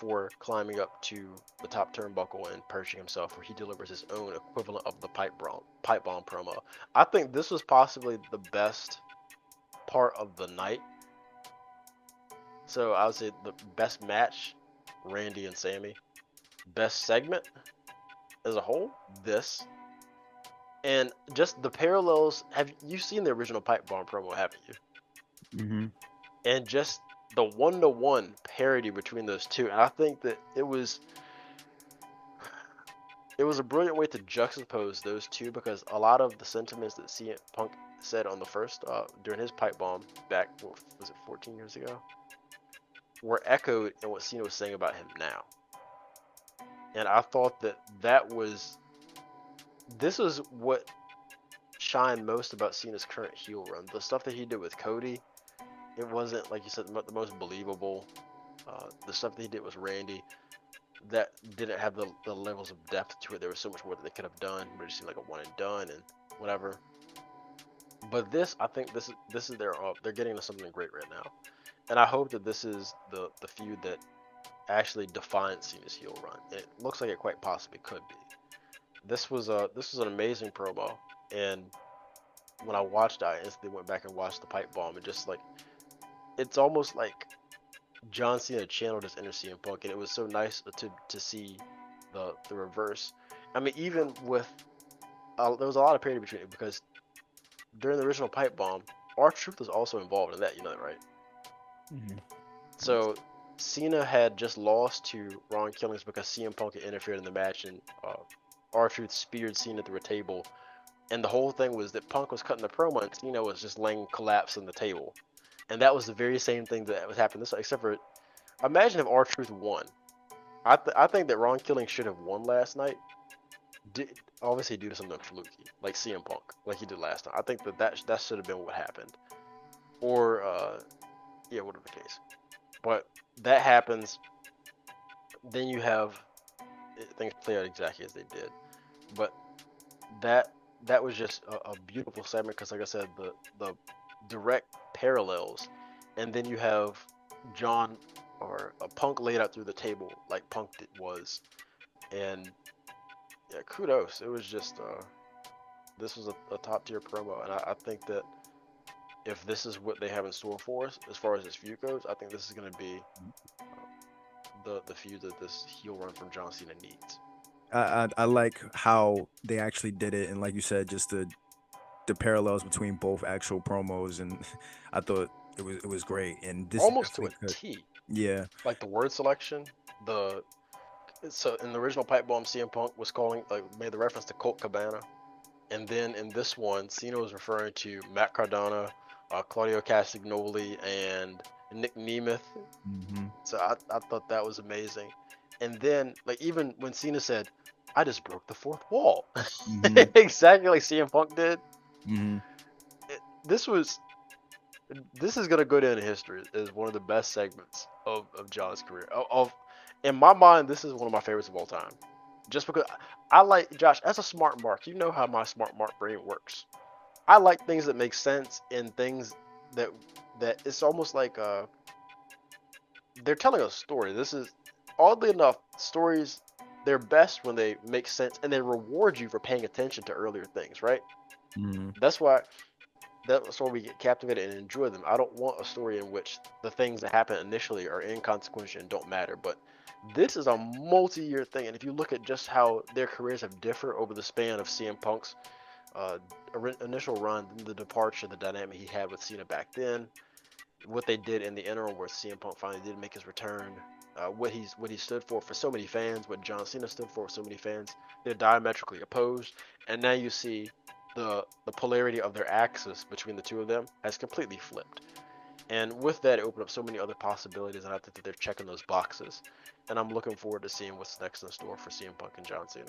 before climbing up to the top turnbuckle and perching himself, where he delivers his own equivalent of the pipe bomb promo. I think this was possibly the best part of the night. So I would say the best match, Randy and Sammy. Best segment as a whole, this. And just the parallels. Have you seen the original pipe bomb promo? Haven't you? Mm-hmm. And just the one-to-one parody between those two. And I think that it was a brilliant way to juxtapose those two, because a lot of the sentiments that CM Punk said on the first during his pipe bomb back, what was it, 14 years ago, were echoed in what Cena was saying about him now. And I thought this was what shined most about Cena's current heel run. The stuff that he did with Cody, it wasn't, like you said, the most believable. The stuff that he did with Randy, that didn't have the levels of depth to it. There was so much more that they could have done, but it just seemed like a one and done and whatever. But this, I think this is they're getting to something great right now, and I hope that this is the feud that actually defines Cena's heel run. It looks like it quite possibly could be. This was an amazing promo, and when I watched it, I instantly went back and watched the pipe bomb, and just like, it's almost like John Cena channeled his inner CM Punk, and it was so nice to see the reverse. I mean, even with there was a lot of parity between it, because during the original pipe bomb, R-Truth was also involved in that. You know that, right? Mm-hmm. So Cena had just lost to Ron Killings because CM Punk had interfered in the match, and R-Truth speared Cena through a table. And the whole thing was that Punk was cutting the promo, and Cena was just laying collapsed on the table. And that was the very same thing that was happening this, except for, imagine if R-Truth won. I think that Ron Killing should have won last night. Obviously due to something fluky, like CM Punk, like he did last time. I think that should have been what happened. Or, yeah, whatever the case. But that happens. Then you have things play out exactly as they did. But that was just a beautiful segment, because, like I said, the direct parallels. And then you have John, or a Punk laid out through the table like Punk was. And yeah, kudos. It was just this was a top tier promo, and I think that if this is what they have in store for us as far as this feud goes, I think this is going to be the feud that this heel run from John Cena needs. I like how they actually did it, and like you said, just the parallels between both actual promos, and I thought it was great, and this Almost to a definitely could. T. Yeah. Like the word selection, the so in the original pipe bomb, CM Punk was calling, like, made the reference to Colt Cabana, and then in this one, Cena was referring to Matt Cardona, Claudio Castagnoli, and Nick Nemeth. Mm-hmm. So I thought that was amazing. And then, like, even when Cena said, "I just broke the fourth wall," Mm-hmm. exactly like CM Punk did. Mm-hmm. This is gonna go down in history as one of the best segments of John's career. In my mind, this is one of my favorites of all time. Just because I like, Josh, as a smart mark, you know how my smart mark brain works. I like things that make sense, and things that it's almost like they're telling a story. This is, oddly enough, stories, they're best when they make sense and they reward you for paying attention to earlier things, right? Mm-hmm. That's why we get captivated and enjoy them. I don't want a story in which the things that happen initially are inconsequential and don't matter. But this is a multi-year thing, and if you look at just how their careers have differed over the span of CM Punk's uh, initial run, the departure, the dynamic he had with Cena back then, what they did in the interim where CM Punk finally did make his return, what he stood for so many fans, what John Cena stood for so many fans, they're diametrically opposed, and now you see the polarity of their axis between the two of them has completely flipped. And with that, it opened up so many other possibilities, and I think that they're checking those boxes. And I'm looking forward to seeing what's next in store for CM Punk and John Cena.